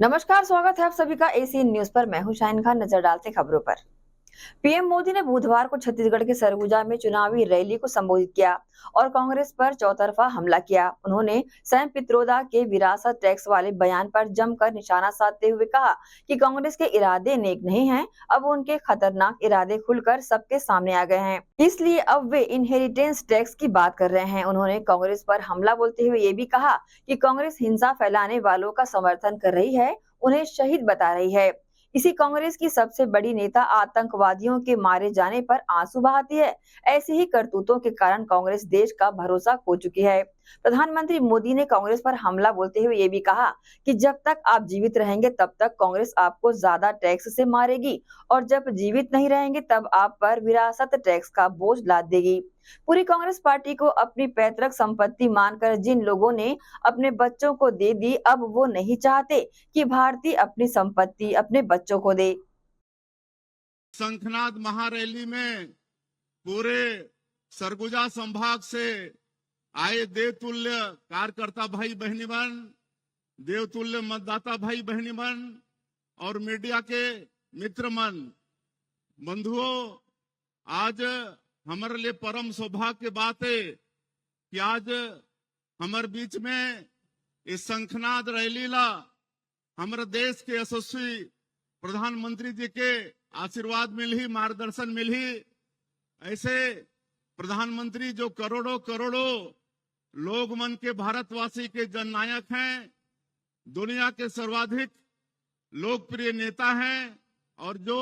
नमस्कार, स्वागत है आप सभी का एसीएन न्यूज पर। मैं हूं शाहीन खान। नजर डालते खबरों पर। पीएम मोदी ने बुधवार को छत्तीसगढ़ के सरगुजा में चुनावी रैली को संबोधित किया और कांग्रेस पर चौतरफा हमला किया। उन्होंने सैम पित्रोदा के विरासत टैक्स वाले बयान पर जमकर निशाना साधते हुए कहा कि कांग्रेस के इरादे नेक नहीं हैं, अब उनके खतरनाक इरादे खुलकर सबके सामने आ गए हैं, इसलिए अब वे इनहेरिटेंस टैक्स की बात कर रहे हैं। उन्होंने कांग्रेस पर हमला बोलते हुए ये भी कहा कि कांग्रेस हिंसा फैलाने वालों का समर्थन कर रही है, उन्हें शहीद बता रही है। इसी कांग्रेस की सबसे बड़ी नेता आतंकवादियों के मारे जाने पर आंसू बहाती है। ऐसी ही करतूतों के कारण कांग्रेस देश का भरोसा खो चुकी है। प्रधानमंत्री मोदी ने कांग्रेस पर हमला बोलते हुए ये भी कहा कि जब तक आप जीवित रहेंगे तब तक कांग्रेस आपको ज्यादा टैक्स से मारेगी और जब जीवित नहीं रहेंगे तब आप पर विरासत टैक्स का बोझ लाद देगी। पूरी कांग्रेस पार्टी को अपनी पैतृक संपत्ति मानकर जिन लोगों ने अपने बच्चों को दे दी, अब वो नहीं चाहते कि भारतीय अपनी संपत्ति अपने बच्चों को दे। शंखनाद महारैली में पूरे सरगुजा संभाग से आए देवतुल्य कार्यकर्ता भाई बहनीबन, देवतुल्य मतदाता भाई बहनीबन और मीडिया के मित्र मन, बंधुओं, आज हमारे लिए परम सौभाग्य की बात है कि आज हमारे बीच में इस शंखनाद रैली ला हमारे देश के यशस्वी प्रधानमंत्री जी के आशीर्वाद मिली, मार्गदर्शन मिली। ऐसे प्रधानमंत्री जो करोड़ों करोड़ों लोग मन के भारतवासी के जननायक हैं, दुनिया के सर्वाधिक लोकप्रिय नेता हैं और जो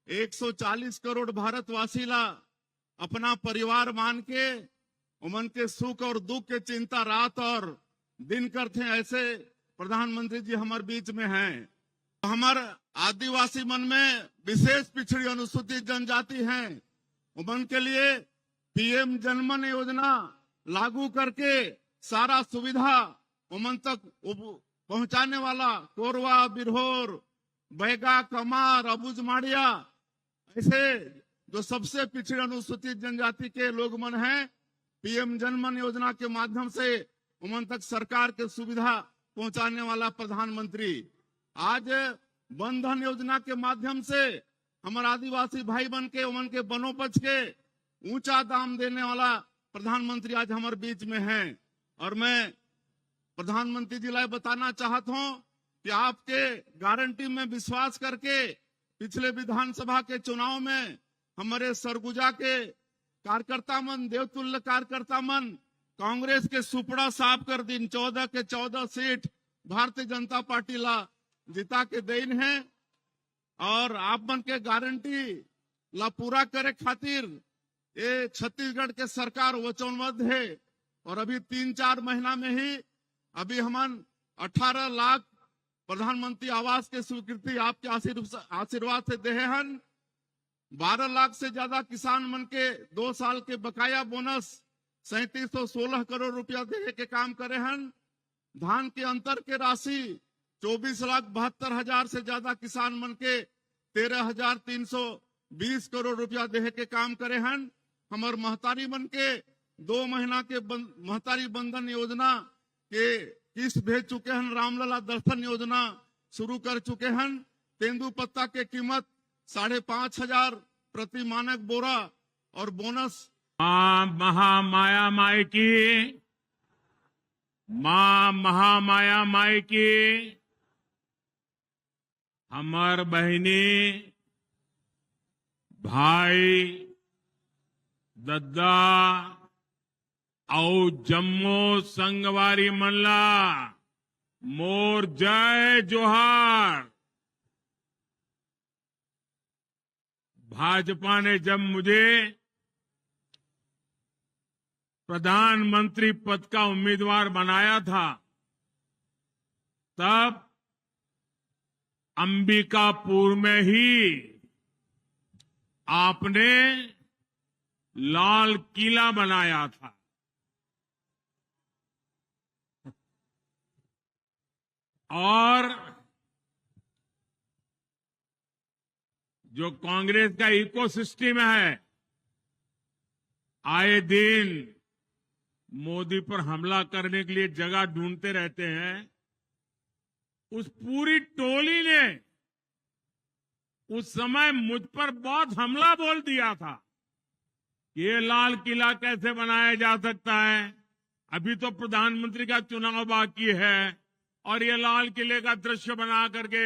140 करोड़ भारतवासी ला अपना परिवार मान के उमन के सुख और दुख के चिंता रात और दिन करते हैं, ऐसे प्रधानमंत्री जी हमारे बीच में हैं। हमारे आदिवासी मन में विशेष पिछड़ी अनुसूचित जनजाति हैं, उमन के लिए पीएम जनमन योजना लागू करके सारा सुविधा उमन तक पहुंचाने वाला कोरवा, बिरहोर, बैगा, कमार, अबुजमाड़िया, ऐसे जो सबसे पिछड़े अनुसूचित जनजाति के लोग मन हैं, पीएम जनमन योजना के माध्यम से उमन तक सरकार के सुविधा पहुंचाने वाला प्रधानमंत्री। आज बंधन योजना के माध्यम से हमारे आदिवासी भाई बन के उमन के वनोपज के ऊंचा दाम देने वाला प्रधानमंत्री आज हमारे बीच में है। और मैं प्रधानमंत्री जी ला बताना चाहता हूं कि आपके गारंटी में विश्वास करके पिछले विधानसभा के चुनाव में हमारे सरगुजा के कार्यकर्ता मन, देवतुल्य कार्यकर्ता मन कांग्रेस के सुपड़ा साफ कर दिन 14 के 14 सीट भारतीय जनता पार्टी ला जिता के देन है। और आप मन के गारंटी ला पूरा करे खातिर ये छत्तीसगढ़ के सरकार वचनबद्ध है। और अभी 3-4 महीना में ही अभी हम 18 लाख प्रधानमंत्री आवास के स्वीकृति आपके आशीर्वाद से दे हन। 12 लाख से ज्यादा किसान मन के 2 साल के बकाया बोनस 3716 करोड़ रुपया देने के काम करे हन। धान के अंतर के राशि 24,72,000 से ज्यादा किसान मन के 13,320 करोड़ रुपया देने के काम करे हन। हमार महतारी मन के 2 महीना के महतारी बंधन योजना के किस्त भेज चुके हैं। रामलला दर्शन योजना शुरू कर चुके हैं। तेंदू पत्ता के कीमत 5,500 प्रति मानक बोरा और बोनस। मां महामाया माई की, मां महामाया माई की, हमार बहनी भाई दद्दा औ जम्मू संगवारी मल्ला मोर जय जोहार। भाजपा ने जब मुझे प्रधानमंत्री पद का उम्मीदवार बनाया था तब अंबिकापुर में ही आपने लाल किला बनाया था। और जो कांग्रेस का इकोसिस्टम है, आए दिन मोदी पर हमला करने के लिए जगह ढूंढते रहते हैं। उस पूरी टोली ने उस समय मुझ पर बहुत हमला बोल दिया था कि ये लाल किला कैसे बनाया जा सकता है, अभी तो प्रधानमंत्री का चुनाव बाकी है और ये लाल किले का दृश्य बना करके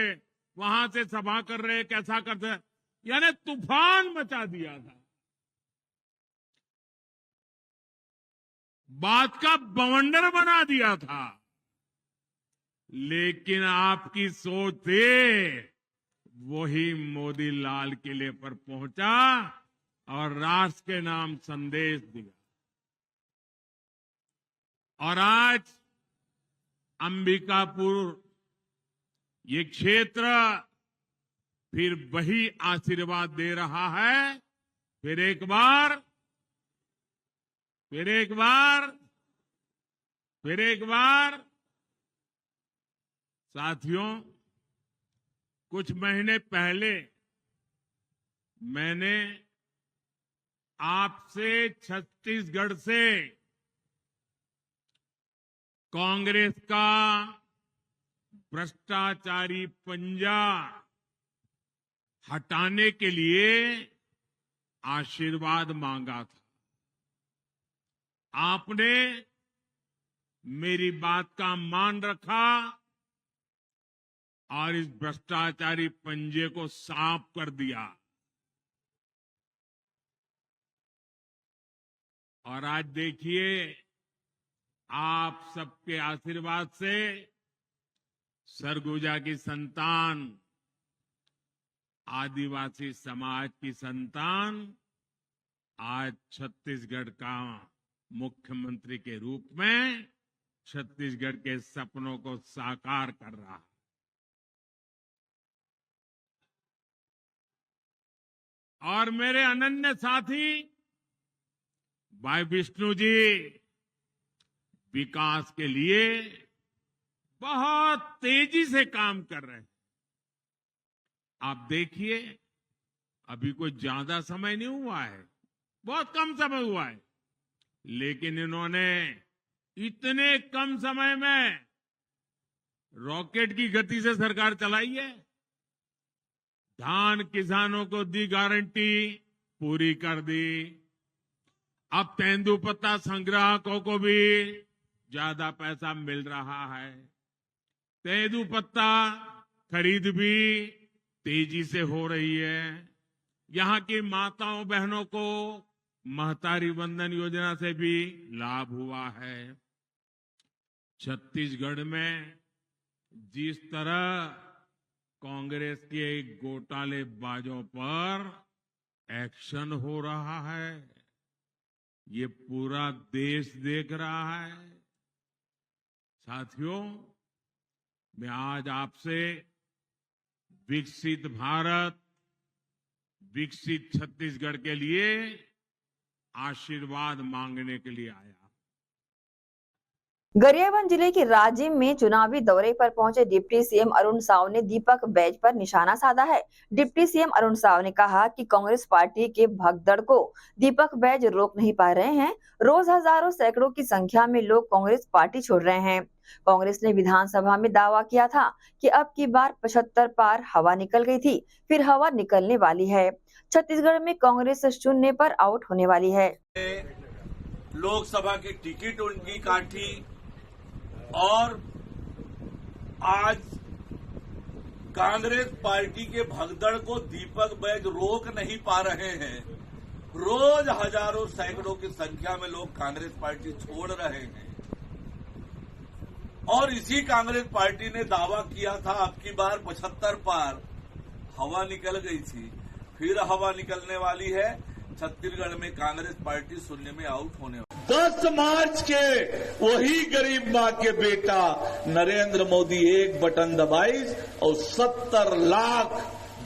वहां से सभा कर रहे, कैसा करते, यानी तूफान मचा दिया था, बात का बवंडर बना दिया था। लेकिन आपकी सोच से वही मोदी लाल किले पर पहुंचा और राष्ट्र के नाम संदेश दिया। और आज अंबिकापुर ये क्षेत्र फिर वही आशीर्वाद दे रहा है। फिर एक बार साथियों, कुछ महीने पहले मैंने आपसे छत्तीसगढ़ से कांग्रेस का भ्रष्टाचारी पंजा हटाने के लिए आशीर्वाद मांगा था। आपने मेरी बात का मान रखा और इस भ्रष्टाचारी पंजे को साफ कर दिया। और आज देखिए, आप सबके आशीर्वाद से सरगुजा की संतान, आदिवासी समाज की संतान आज छत्तीसगढ़ का मुख्यमंत्री के रूप में छत्तीसगढ़ के सपनों को साकार कर रहा है। और मेरे अनन्य साथी भाई विष्णु जी विकास के लिए बहुत तेजी से काम कर रहे हैं। आप देखिए, अभी कोई ज्यादा समय नहीं हुआ है, बहुत कम समय हुआ है, लेकिन इन्होंने इतने कम समय में रॉकेट की गति से सरकार चलाई है। धान किसानों को दी गारंटी, पूरी कर दी। अब तेंदुपत्ता संग्राहकों को भी ज्यादा पैसा मिल रहा है। तेंदुपत्ता खरीद भी तेजी से हो रही है। यहाँ की माताओं बहनों को महतारी वंदन योजना से भी लाभ हुआ है। छत्तीसगढ़ में जिस तरह कांग्रेस के घोटालेबाजों पर एक्शन हो रहा है, ये पूरा देश देख रहा है। साथियों, मैं आज आपसे विकसित भारत, विकसित छत्तीसगढ़ के लिए आशीर्वाद मांगने के लिए आया। गरियाबंद जिले के राजिम में चुनावी दौरे पर पहुंचे डिप्टी सीएम अरुण साव ने दीपक बैज पर निशाना साधा है। डिप्टी सीएम अरुण साव ने कहा कि कांग्रेस पार्टी के भगदड़ को दीपक बैज रोक नहीं पा रहे हैं। रोज हजारों सैकड़ों की संख्या में लोग कांग्रेस पार्टी छोड़ रहे हैं। कांग्रेस ने विधानसभा में दावा किया था कि अब की बार 75 पार हवा निकल गई थी, फिर हवा निकलने वाली है। छत्तीसगढ़ में कांग्रेस शून्य पर आउट होने वाली है। लोकसभा की टिकट उनकी काटी और आज कांग्रेस पार्टी के भगदड़ को दीपक बैज रोक नहीं पा रहे हैं। रोज हजारों सैकड़ों की संख्या में लोग कांग्रेस पार्टी छोड़ रहे हैं और इसी कांग्रेस पार्टी ने दावा किया था अब की बार 75 पार हवा निकल गई थी, फिर हवा निकलने वाली है। छत्तीसगढ़ में कांग्रेस पार्टी शून्य में आउट होने वाली। 10 मार्च के वही गरीब माँ के बेटा नरेंद्र मोदी एक बटन दबाई और 70 लाख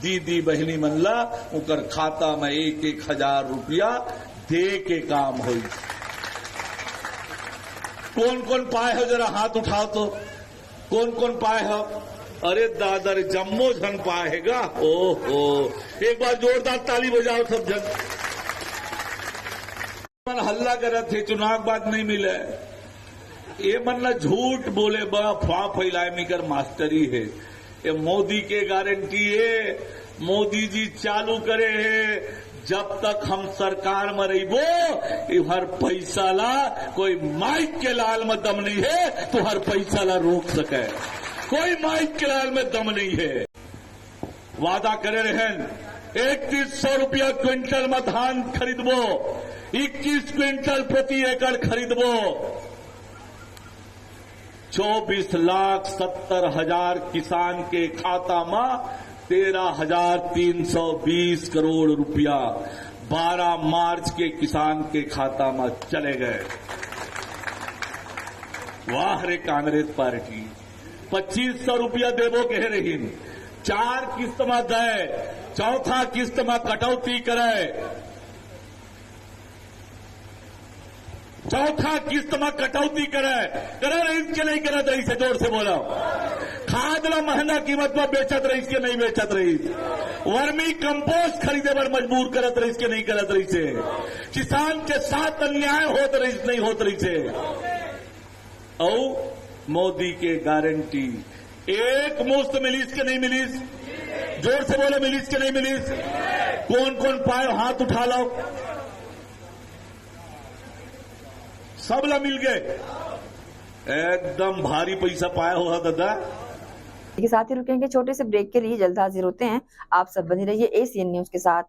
दीदी बहनी मनला उनकर खाता में 1,000 रुपया दे के काम हुई। कौन कौन पाए हो, जरा हाथ उठाओ तो। कौन कौन पाए हो? अरे दादर जम्मो झन पाएगा। ओहो, एक बार जोरदार ताली बजाओ सब जन। हल्ला करे थे, चुनाव बाद नहीं मिले। ये मतलब झूठ बोले बड़ा अफवाह फैलाए मिकर मास्टरी है। ये मोदी के गारंटी है, मोदी जी चालू करे है। जब तक हम सरकार में रहीबो हर पैसा ला कोई माइक के लाल में दम नहीं है तो हर पैसा ला रोक सके। कोई माइक के लाल में दम नहीं है। वादा करे रहन 3100 रुपया क्विंटल में धान खरीदबो, 21 क्विंटल प्रति एकड़ खरीदबो, 24,70,000 किसान के खाता में 13,320 करोड़ रुपया 12 मार्च के किसान के खाता में चले गए। वाह रे कांग्रेस पार्टी, 2500 रुपया देवो कह रही, 4 किस्त में दे, चौथा किस्त में कटौती करे, चौथा किस्त में कटौती करे रही के नहीं करे रही से जोर से बोला। खाद ला महंगा कीमत में बेचत रही के नहीं बेचत रही, वर्मी कंपोस्ट खरीदे पर मजबूर करत रही के नहीं करत रही से, किसान के साथ अन्याय होत रही नहीं होत रही से। और मोदी के गारंटी एक मुश्त मिलीस के नहीं मिलीस, जोर से बोले मिलीस के नहीं मिलीस, कौन कौन पाए हाथ उठा लो, सब ला मिल गए, एकदम भारी पैसा पाया हुआ दादा। के साथ ही रुकेंगे छोटे से ब्रेक के लिए, जल्द हाजिर होते हैं। आप सब बने रहिए एसीएन न्यूज के साथ।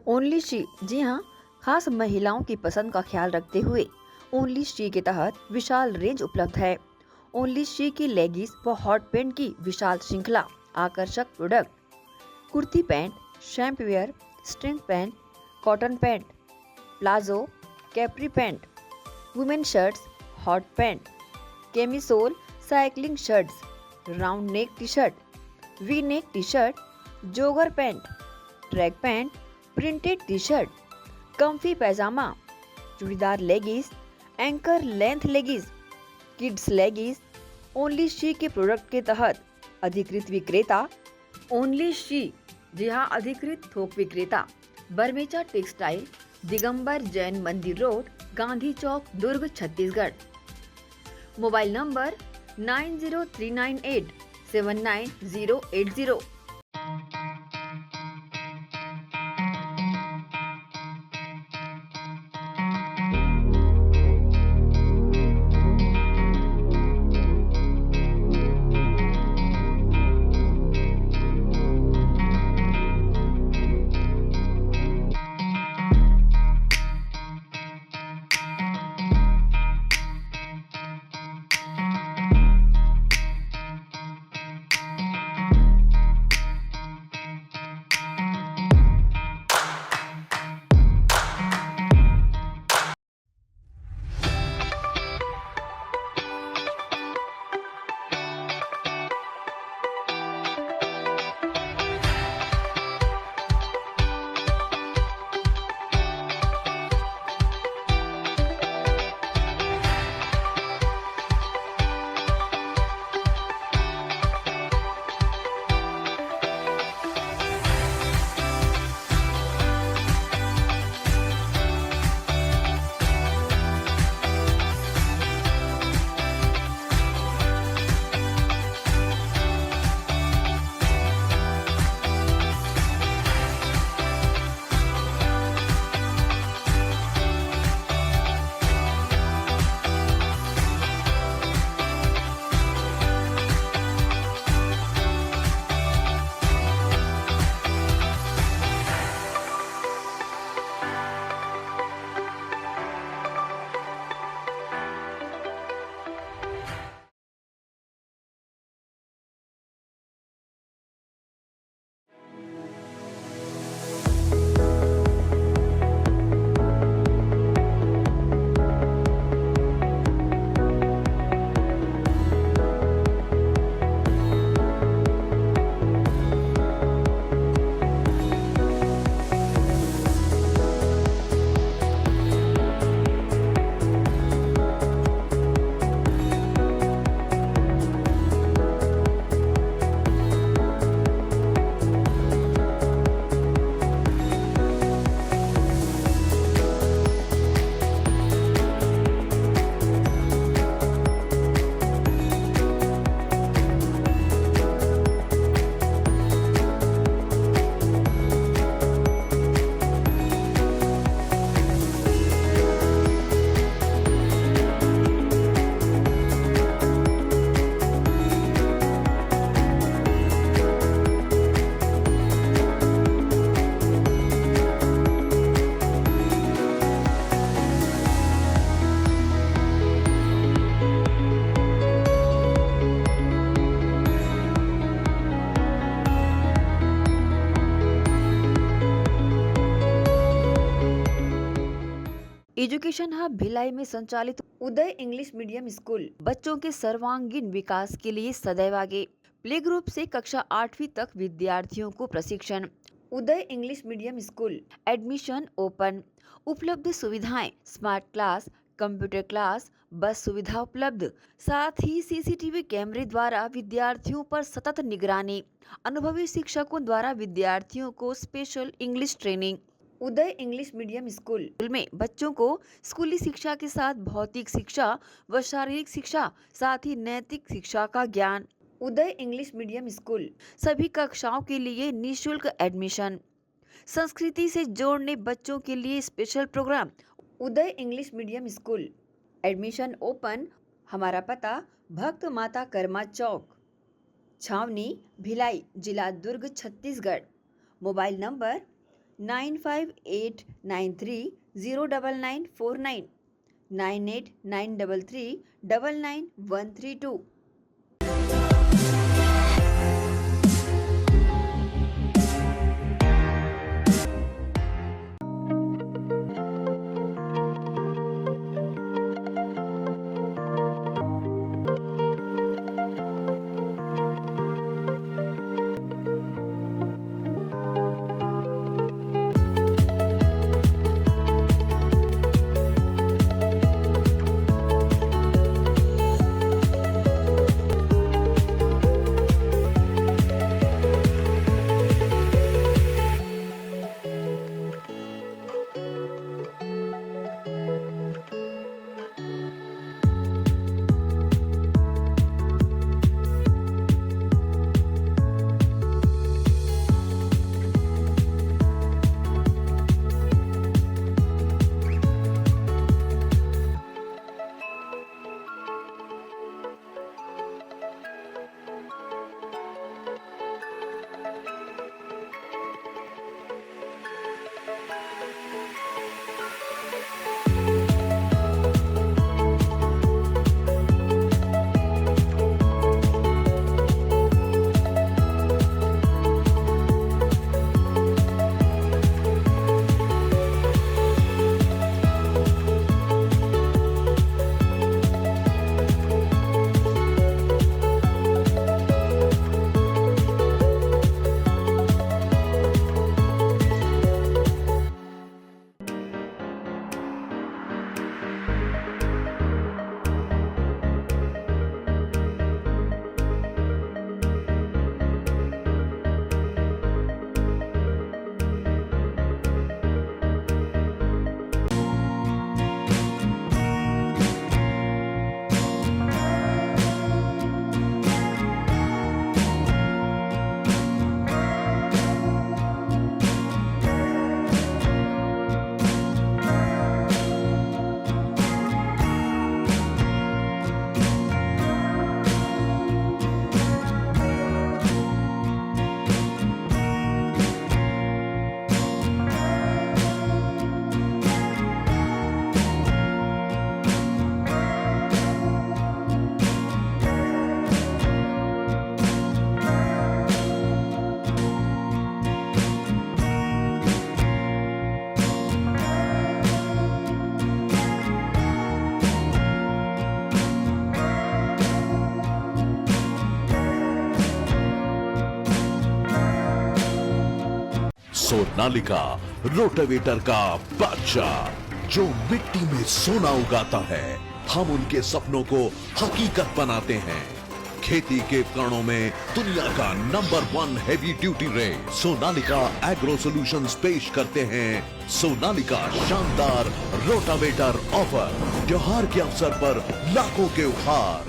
ओनली शी, जी हाँ, खास महिलाओं की पसंद का ख्याल रखते हुए ओनली शी के तहत विशाल रेंज उपलब्ध है। ओनली शी की लेगीज व हॉट पैंट की विशाल श्रृंखला, आकर्षक प्रोडक्ट, कुर्ती पैंट, शैम्पवेयर, string pant, cotton pant, palazzo, capri pant, women shirts, hot pant, camisole, cycling shirts, round neck T shirt, V neck T shirt, jogger pant, track pant, printed T shirt, comfy pyjama, churidar leggings, ankle length leggings, kids leggings. Only she के product के तहत अधिकृत विक्रेता only she, जी हाँ, अधिकृत थोक विक्रेता Barmecha textile, Digambar Jain मंदिर road, Gandhi Chowk, Durg, Chhattisgarh. Mobile number 9039879080। Education hub Bhilai में संचालित उदय इंग्लिश मीडियम स्कूल बच्चों के सर्वांगीण विकास के लिए सदैव आगे। प्ले ग्रुप से कक्षा 8वीं तक विद्यार्थियों को प्रशिक्षण। Uday English medium school admission open. उपलब्ध सुविधाएं स्मार्ट क्लास, कंप्यूटर क्लास, बस सुविधा उपलब्ध, साथ ही सीसीटीवी कैमरे द्वारा विद्यार्थियों पर सतत निगरानी। अनुभवी शिक्षकों द्वारा विद्यार्थियों को स्पेशल इंग्लिश ट्रेनिंग। उदय इंग्लिश मीडियम स्कूल में बच्चों को स्कूली शिक्षा के साथ भौतिक शिक्षा व शारीरिक शिक्षा, साथ ही नैतिक शिक्षा का ज्ञान। उदय इंग्लिश मीडियम स्कूल सभी कक्षाओं के लिए निःशुल्क एडमिशन। संस्कृति से जोड़ने बच्चों के लिए special program. Uday English medium school admission open. हमारा पता भक्त माता कर्मा चौक, छावनी, भिलाई, जिला Durg, Chhattisgarh. Mobile number 9589309949, 9893399132। Sonalika rotavator का बादशाह जो मिट्टी में सोना उगाता है। हम उनके सपनों को हकीकत बनाते हैं। खेती के उपकरणों में दुनिया का number 1 heavy duty range Sonalika agro solutions पेश करते हैं सोनालिका शानदार रोटावेटर ऑफर। त्योहार के अवसर पर लाखों के उपहार।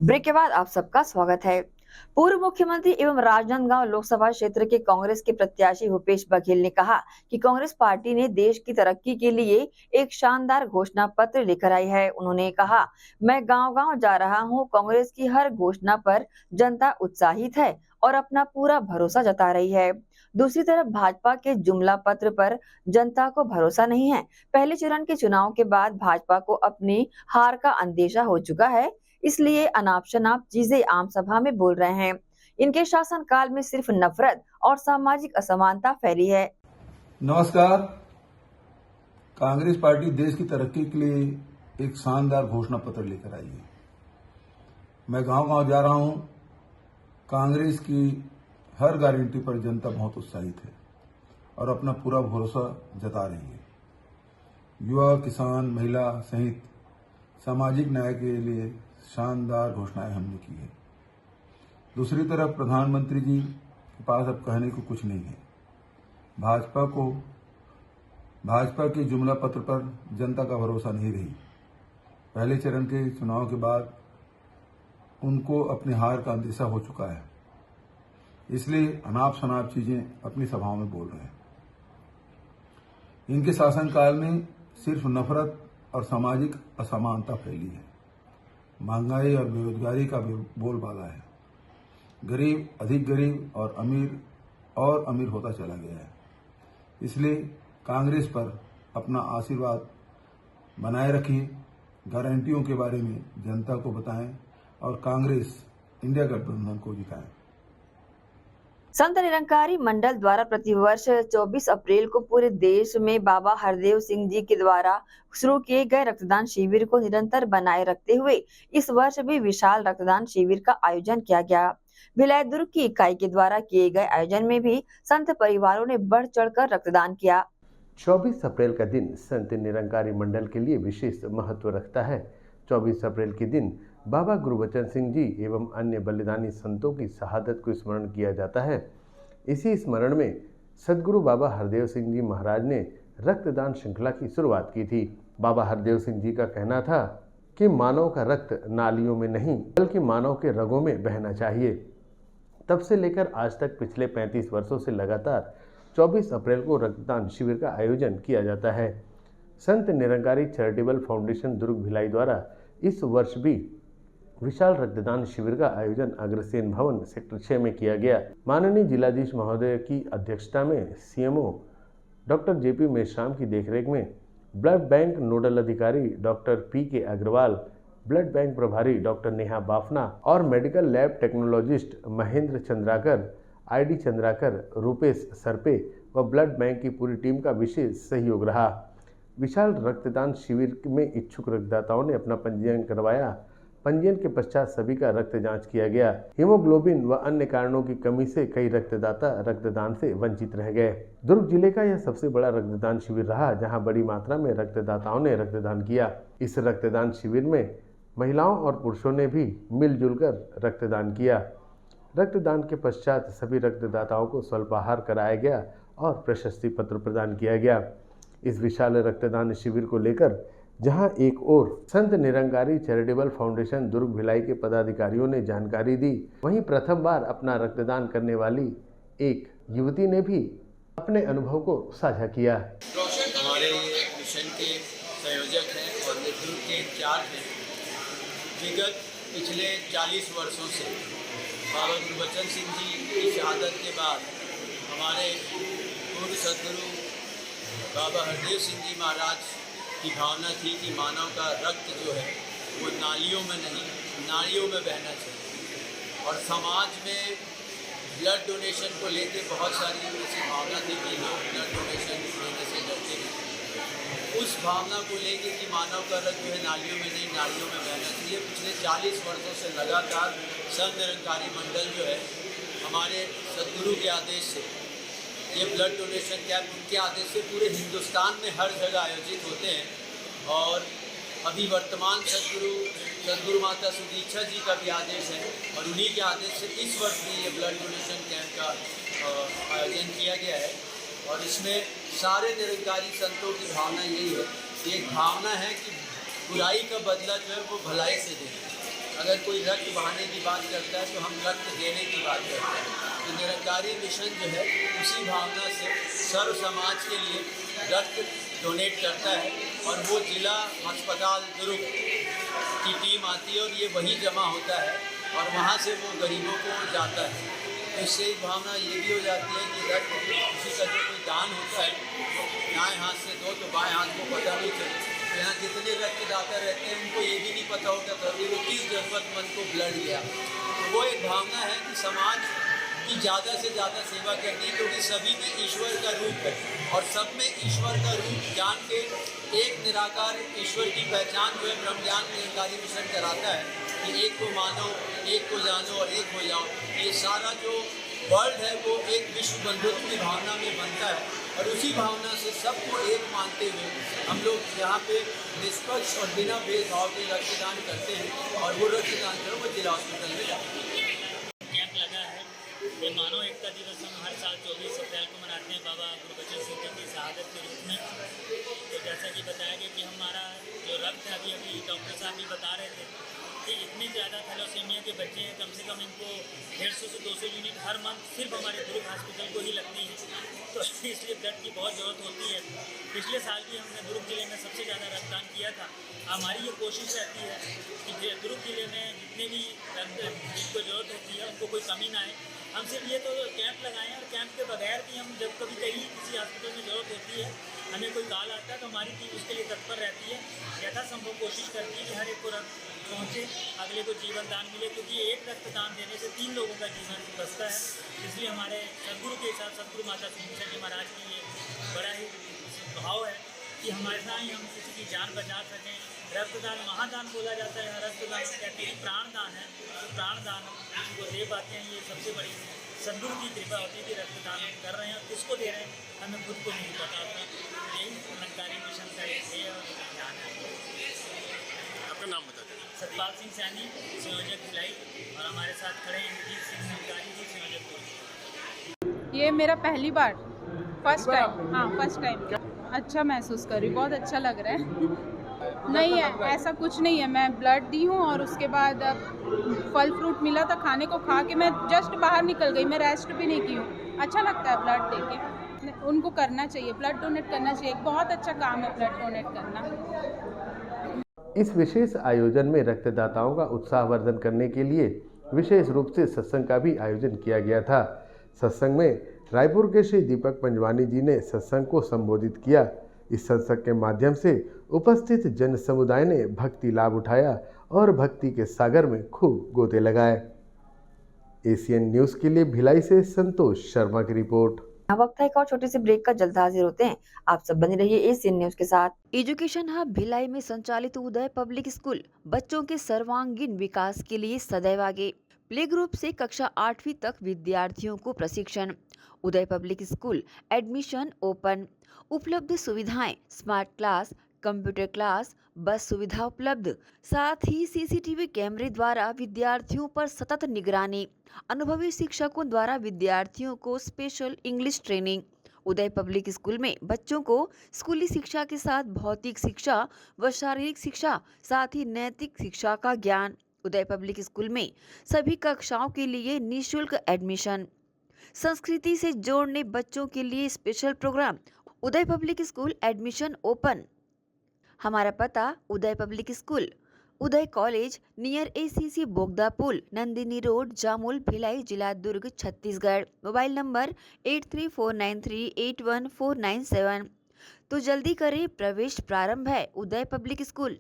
ब्रेक के बाद आप सबका स्वागत है। पूर्व मुख्यमंत्री एवं राजनांदगांव लोकसभा क्षेत्र के कांग्रेस के प्रत्याशी भूपेश बघेल ने कहा कि कांग्रेस पार्टी ने देश की तरक्की के लिए एक शानदार घोषणा पत्र लेकर आई है। उन्होंने कहा, मैं गांव-गांव जा रहा हूं, कांग्रेस की हर घोषणा पर जनता उत्साहित है और अपना पूरा भरोसा जता रही है। दूसरी तरफ भाजपा के जुमला पत्र पर जनता को भरोसा नहीं है। पहले चरण के चुनाव के बाद भाजपा को अपनी हार का अंदेशा हो चुका है, इसलिए अनाप शनाप चीजें आम सभा में बोल रहे हैं। इनके शासनकाल में सिर्फ नफरत और सामाजिक असमानता फैली है। नमस्कार। कांग्रेस पार्टी देश की तरक्की के लिए एक शानदार घोषणा पत्र लेकर आई है। मैं गांव-गांव जा रहा हूं। कांग्रेस की हर गारंटी पर जनता बहुत उत्साहित है और अपना पूरा भरोसा जता रही है। युवा, किसान, महिला सहित सामाजिक न्याय के लिए शानदार घोषणाएं हमने की है। दूसरी तरफ प्रधानमंत्री जी के पास अब कहने को कुछ नहीं है। भाजपा के जुमला पत्र पर जनता का भरोसा नहीं रही। पहले चरण के चुनाव के बाद उनको अपनी हार का अंदेशा हो चुका है, इसलिए अनाप शनाप चीजें अपनी सभाओं में बोल रहे हैं। इनके शासनकाल में सिर्फ नफरत और सामाजिक असमानता फैली है। महंगाई और बेरोजगारी का बोलबाला है। गरीब अधिक गरीब और अमीर होता चला गया है। इसलिए कांग्रेस पर अपना आशीर्वाद बनाए रखिए, गारंटियों के बारे में जनता को बताएं और कांग्रेस इंडिया गठबंधन को जिताएं। संत निरंकारी मंडल द्वारा प्रतिवर्ष 24 अप्रैल को पूरे देश में बाबा हरदेव सिंह जी के द्वारा शुरू किए गए रक्तदान शिविर को निरंतर बनाए रखते हुए इस वर्ष भी विशाल रक्तदान शिविर का आयोजन किया गया। भिलाई दुर्ग की इकाई के द्वारा किए गए आयोजन में भी संत परिवारों ने बढ़ चढ़कर रक्तदान किया। 24 अप्रैल का दिन संत निरंकारी मंडल के लिए विशेष महत्व रखता है। 24 अप्रैल के दिन बाबा गुरबचन सिंह जी एवं अन्य बलिदानी संतों की शहादत को स्मरण किया जाता है। इसी स्मरण में सदगुरु बाबा हरदेव सिंह जी महाराज ने रक्तदान श्रृंखला की शुरुआत की थी। बाबा हरदेव सिंह जी का कहना था कि मानव का रक्त नालियों में नहीं बल्कि मानव के रगों में बहना चाहिए। तब से लेकर आज तक पिछले 35 वर्षों से लगातार 24 अप्रैल को रक्तदान शिविर का आयोजन किया जाता है। संत निरंकारी चैरिटेबल फाउंडेशन दुर्ग भिलाई द्वारा इस वर्ष भी विशाल रक्तदान शिविर का आयोजन अग्रसेन भवन सेक्टर 6 में किया गया। माननीय जिलाधीश महोदय की अध्यक्षता में सीएमओ डॉक्टर जेपी मेश्राम की देखरेख में ब्लड बैंक नोडल अधिकारी doctor PK. Agarwal, blood bank प्रभारी डॉक्टर नेहा बाफना और medical lab technologist Mahendra Chandrakar, ID Chandrakar, Rupesh Sarpe व ब्लड बैंक की पूरी टीम का विशेष सहयोग रहा। विशाल रक्तदान शिविर में इच्छुक रक्तदाताओं ने अपना पंजीयन करवाया। पंजीयन के पश्चात सभी का रक्त जांच किया गया। हीमोग्लोबिन व अन्य कारणों की कमी से कई रक्तदाता रक्तदान से वंचित रह गए। दुर्ग जिले का यह सबसे बड़ा रक्तदान शिविर रहा, जहां बड़ी मात्रा में रक्तदाताओं ने रक्तदान किया। इस रक्तदान शिविर में महिलाओं और पुरुषों ने भी मिलजुल कर रक्तदान किया। रक्तदान के पश्चात सभी रक्तदाताओं को स्वल्पाहार कराया गया और प्रशस्ति पत्र प्रदान किया गया। इस विशाल रक्तदान शिविर को लेकर जहां एक ओर संत निरंकारी चैरिटेबल फाउंडेशन दुर्ग भिलाई के पदाधिकारियों ने जानकारी दी, वहीं प्रथम बार अपना रक्तदान करने वाली एक युवती ने भी अपने अनुभव को साझा किया। हमारे मिशन के संयोजक हैं और नेतृत्व के इंचार्ज हैं। विगत पिछले 40 वर्षों से बाबा गुरबचन सिंह जी की शहादत के बाद हमारे पूर्व सदगुरु बाबा हरदेव सिंह जी महाराज की भावना थी कि मानव का रक्त जो है वो नालियों में नहीं नालियों में बहना चाहिए। और समाज में ब्लड डोनेशन को लेकर बहुत सारी ऐसी भावना थी कि लोग ब्लड डोनेशन देने से डरते हैं। उस भावना को लेकर कि मानव का रक्त जो है नालियों में नहीं नालियों में बहना चाहिए, पिछले 40 वर्षों से लगातार संत निरंकारी मंडल जो है हमारे सदगुरु के आदेश से ये ब्लड डोनेशन कैंप उनके आदेश से पूरे हिंदुस्तान में हर जगह आयोजित होते हैं। और अभी वर्तमान सदगुरु माता सुदीक्षा जी का भी आदेश है और उन्हीं के आदेश से इस वर्ष भी ये ब्लड डोनेशन कैंप का आयोजन किया गया है। और इसमें सारे निरंकारी संतों की भावना यही है कि एक भावना है कि बुराई का बदला जो है वो भलाई से दें। अगर कोई रक्त बहाने की बात करता है तो हम रक्त देने की बात करते हैं। तो निरंकारी मिशन जो है उसी भावना से सर्व समाज के लिए रक्त डोनेट करता है और वो जिला अस्पताल दुर्ग की टीम आती है और ये वहीं जमा होता है और वहाँ से वो गरीबों को जाता है। तो इससे एक भावना ये भी हो जाती है कि रक्त किसी का जो कोई दान होता है दाएं हाथ से दो तो बाएं हाथ को पता नहीं चले। तो यहाँ जितने रक्तदाता रहते हैं उनको ये भी नहीं पता होता कभी वो किस जरूरतमंद को ब्लड गया। तो वो एक भावना है कि समाज की ज़्यादा से ज़्यादा सेवा करनी है क्योंकि सभी में ईश्वर का रूप है और सब में ईश्वर का रूप जान के एक निराकार ईश्वर की पहचान जो है ब्रह्म ज्ञान निरंकारी मिशन कराता है कि एक को मानो, एक को जानो और एक हो जाओ। ये सारा जो वर्ल्ड है वो एक विश्व बंधुत्व की भावना में बनता है और उसी भावना से सबको एक मानते हुए हम लोग यहाँ पे निष्पक्ष और बिना भेदभाव के रक्तदान करते हैं और वो रक्तदान करो वो जिला हॉस्पिटल में जाते हैं। कैंप लगा है ये मानव एकता दिवस हम हर साल 24 अप्रैल को मनाते हैं बाबा गुरबचन सिंह जी की शहादत के रूप में। तो जैसा कि बताया गया कि हमारा जो रक्त है अभी डॉक्टर साहब भी बता रहे थे कि इतने ज़्यादा थैलेसीमिया के बच्चे हैं कम से कम इनको 150 से 200 यूनिट हर मंथ सिर्फ हमारे दुर्ग हॉस्पिटल को ही लगती है। तो इसलिए ब्लड की बहुत ज़रूरत होती है। पिछले साल भी हमने दुर्ग जिले में सबसे ज़्यादा रक्तदान किया था। हमारी ये कोशिश रहती है कि दुर्ग जिले में जितने भी रक्त जिनको ज़रूरत होती है उनको कोई कमी ना आए। हम सिर्फ ये तो कैंप लगाएं और कैंप के बगैर भी हम जब कभी कहीं किसी हॉस्पिटल में ज़रूरत होती है हमें कोई कॉल आता है तो हमारी टीम उसके लिए तत्पर रहती है। यथासंभव कोशिश करती है कि हर एक को रक्त पहुँचे, अगले को जीवन दान मिले क्योंकि एक रक्तदान देने से 3 लोगों का जीवन बचता है। इसलिए हमारे सदगुरु के साथ सदगुरु माता सुनीता जी महाराज की ये बड़ा ही भाव है कि हमारे साथ ही हम किसी की जान बचा सकें। रक्तदान महादान बोला जाता है। रक्तदान कहते हैं प्राणदान है, तो प्राणदान किसी को दे पाते हैं। ये सबसे बड़ी सदगुरु की कृपा होती है कि रक्तदान हम कर रहे हैं और किसको दे रहे हैं हमें खुद को नहीं पता होता। यही निरंकारी मिशन का एक ध्येय और ध्यान है। आपका नाम बता दें। सतपाल सिंह सैनी, संयोजक भिलाई, और हमारे साथ खड़े हैं इंद्रजीत सिंह निरंकारी जी, संयोजक दुर्ग। ये मेरा पहली बार फर्स्ट टाइम अच्छा महसूस कर रही हूँ, बहुत अच्छा लग रहा है। नहीं है ऐसा कुछ नहीं है, मैं ब्लड दी हूँ और उसके बाद फल फ्रूट मिला था खाने को, खा के मैं जस्ट बाहर निकल गई, मैं रेस्ट भी नहीं की हूँ। अच्छा लगता है ब्लड दे के, उनको करना चाहिए, ब्लड डोनेट करना चाहिए, एक बहुत अच्छा काम है ब्लड डोनेट करना। इस विशेष आयोजन में रक्तदाताओं का उत्साहवर्धन करने के लिए विशेष रूप से सत्संग का भी आयोजन किया गया था। सत्संग में रायपुर के श्री दीपक पंजवानी जी ने सत्संग को संबोधित किया। इस सत्संग के माध्यम से उपस्थित जन समुदाय ने भक्ति लाभ उठाया और भक्ति के सागर में खूब गोते लगाए। एशियन न्यूज़ के लिए भिलाई से संतोष शर्मा की रिपोर्ट। वक्त है एक और छोटे से ब्रेक का, जल्द हाजिर होते हैं। आप सब बने रहिए एशियन न्यूज के साथ। एजुकेशन हब भिलाई में संचालित उदय पब्लिक स्कूल बच्चों के सर्वांगीण विकास के लिए सदैव आगे। प्ले ग्रुप से कक्षा 8वीं तक विद्यार्थियों को प्रशिक्षण। उदय पब्लिक स्कूल एडमिशन ओपन। उपलब्ध सुविधाएं स्मार्ट क्लास, कंप्यूटर क्लास, बस सुविधा उपलब्ध, साथ ही सीसीटीवी कैमरे द्वारा विद्यार्थियों पर सतत निगरानी। अनुभवी शिक्षकों द्वारा विद्यार्थियों को स्पेशल इंग्लिश ट्रेनिंग। उदय पब्लिक स्कूल में बच्चों को स्कूली शिक्षा के साथ भौतिक शिक्षा व शारीरिक शिक्षा, साथ ही नैतिक शिक्षा का ज्ञान। उदय पब्लिक स्कूल में सभी कक्षाओं के लिए निःशुल्क एडमिशन। संस्कृति से जोड़ने बच्चों के लिए स्पेशल प्रोग्राम। उदय पब्लिक स्कूल एडमिशन ओपन। हमारा पता उदय पब्लिक स्कूल, उदय कॉलेज नियर ACC बोगदा पुल, नंदिनी रोड, जामुल, भिलाई, जिला दुर्ग, छत्तीसगढ़। Mobile number 8349381497। तो जल्दी करें, प्रवेश प्रारंभ है। उदय पब्लिक स्कूल।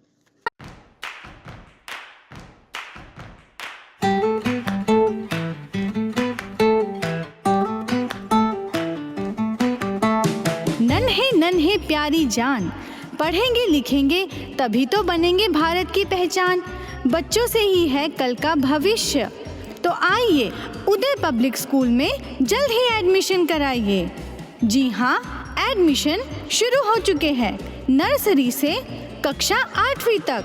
नन्हे नन्हे प्यारी जान, पढ़ेंगे लिखेंगे तभी तो बनेंगे भारत की पहचान। बच्चों से ही है कल का भविष्य, तो आइए उदय पब्लिक स्कूल में जल्द ही एडमिशन कराइए। जी हाँ, एडमिशन शुरू हो चुके हैं। नर्सरी से कक्षा 8वीं तक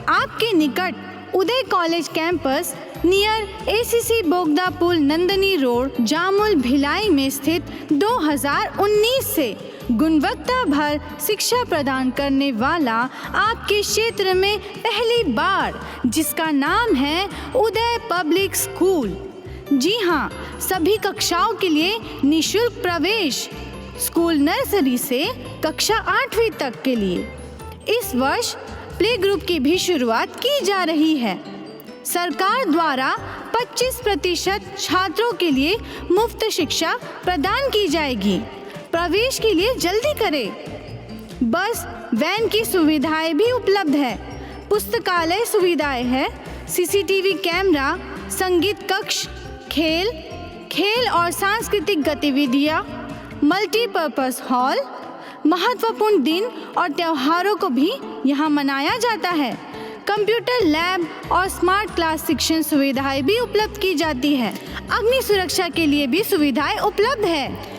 आपके निकट उदय कॉलेज कैंपस नियर ACC बोगदा पुल, नंदिनी रोड, जामुल, भिलाई में स्थित 2019 से गुणवत्ता भर शिक्षा प्रदान करने वाला आपके क्षेत्र में पहली बार, जिसका नाम है उदय पब्लिक स्कूल। जी हाँ, सभी कक्षाओं के लिए निःशुल्क प्रवेश। स्कूल नर्सरी से कक्षा 8वीं तक के लिए इस वर्ष प्ले ग्रुप की भी शुरुआत की जा रही है। सरकार द्वारा 25% छात्रों के लिए मुफ्त शिक्षा प्रदान की जाएगी। प्रवेश के लिए जल्दी करें। बस वैन की सुविधाएं भी उपलब्ध है। पुस्तकालय सुविधाएं है, सीसीटीवी कैमरा, संगीत कक्ष, खेल और सांस्कृतिक गतिविधियां, मल्टीपर्पज हॉल। महत्वपूर्ण दिन और त्योहारों को भी यहाँ मनाया जाता है। कंप्यूटर लैब और स्मार्ट क्लास शिक्षण सुविधाएं भी उपलब्ध की जाती है। अग्नि सुरक्षा के लिए भी सुविधाएं उपलब्ध है।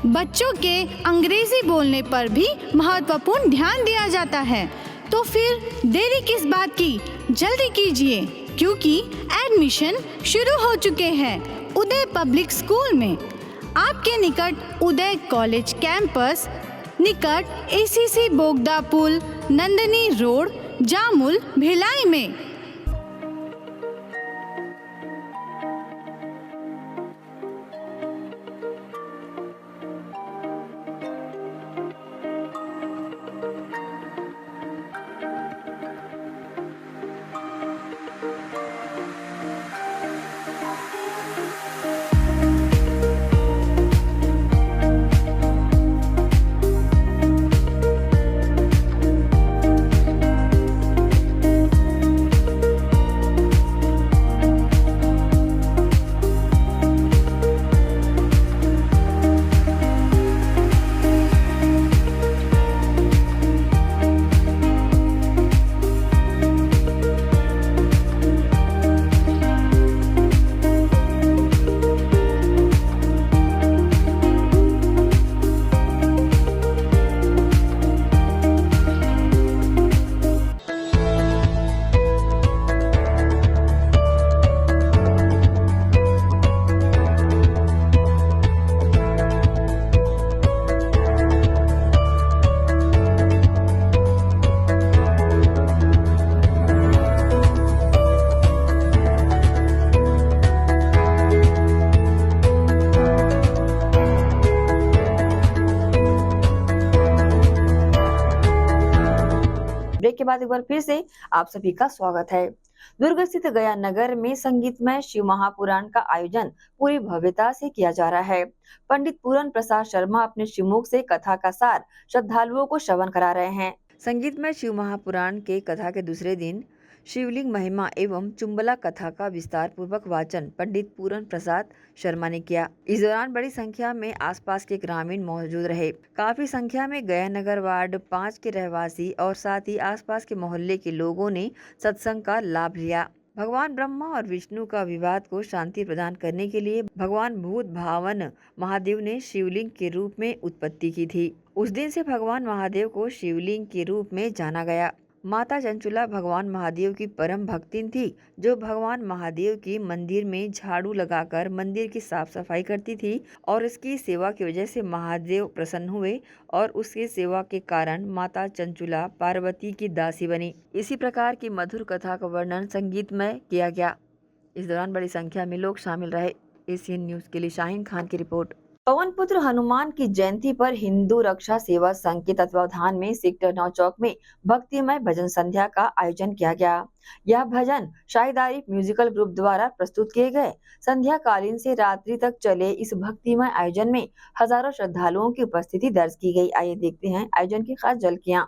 बच्चों के अंग्रेजी बोलने पर भी महत्वपूर्ण ध्यान दिया जाता है। तो फिर देरी किस बात की, जल्दी कीजिए, क्योंकि एडमिशन शुरू हो चुके हैं उदय पब्लिक स्कूल में। आपके निकट उदय कॉलेज कैंपस, निकट एसीसी बोगदा पुल, नंदनी रोड, जामुल, भिलाई में। ब्रेक के बाद एक बार फिर से आप सभी का स्वागत है। दुर्ग स्थित गया नगर में संगीतमय शिव महापुराण का आयोजन पूरी भव्यता से किया जा रहा है। पंडित पूरन प्रसाद शर्मा अपने श्रीमुख से कथा का सार श्रद्धालुओं को श्रवण करा रहे हैं। संगीतमय शिव महापुराण के कथा के दूसरे दिन शिवलिंग महिमा एवं चुम्बला कथा का विस्तार पूर्वक वाचन पंडित पूरन प्रसाद शर्मा ने किया। इस दौरान बड़ी संख्या में आसपास के ग्रामीण मौजूद रहे। काफी संख्या में गया नगर वार्ड 5 के रहवासी और साथ ही आसपास के मोहल्ले के लोगों ने सत्संग का लाभ लिया। भगवान ब्रह्मा और विष्णु का विवाद को शांति प्रदान करने के लिए भगवान भूत भावन महादेव ने शिवलिंग के रूप में उत्पत्ति की थी। उस दिन से भगवान महादेव को शिवलिंग के रूप में जाना गया। माता चंचुला भगवान महादेव की परम भक्तिन थी, जो भगवान महादेव की मंदिर में झाड़ू लगाकर मंदिर की साफ सफाई करती थी और इसकी सेवा की वजह से महादेव प्रसन्न हुए और उसकी सेवा के कारण माता चंचुला पार्वती की दासी बनी। इसी प्रकार की मधुर कथा का वर्णन संगीत में किया गया। इस दौरान बड़ी संख्या में लोग शामिल रहे। एशियन न्यूज के लिए शाहीन खान की रिपोर्ट। पवन पुत्र हनुमान की जयंती पर हिंदू रक्षा सेवा संघ के तत्वावधान में सेक्टर 9 चौक में भक्तिमय भजन संध्या का आयोजन किया गया। यह भजन शाहिद आरिफ म्यूजिकल ग्रुप द्वारा प्रस्तुत किए गए। संध्या कालीन से रात्रि तक चले इस भक्तिमय आयोजन में हजारों श्रद्धालुओं की उपस्थिति दर्ज की गई। आइए देखते हैं आयोजन की खास झलकियां।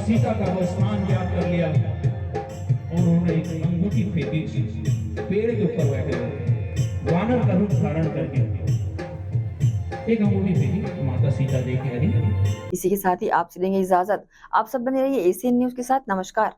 सीता का वो स्नान याद कर लिया और उन्होंने एक अंगूठी फेंकी, पेड़ के ऊपर बैठे हुए वानर का रूप धारण करके एक अंगूठी फेंकी, माता सीता देवी हरी। इसी के साथ ही आपसे लेंगे इजाजत। आप सब बने रहिए एसीएन न्यूज के साथ। नमस्कार।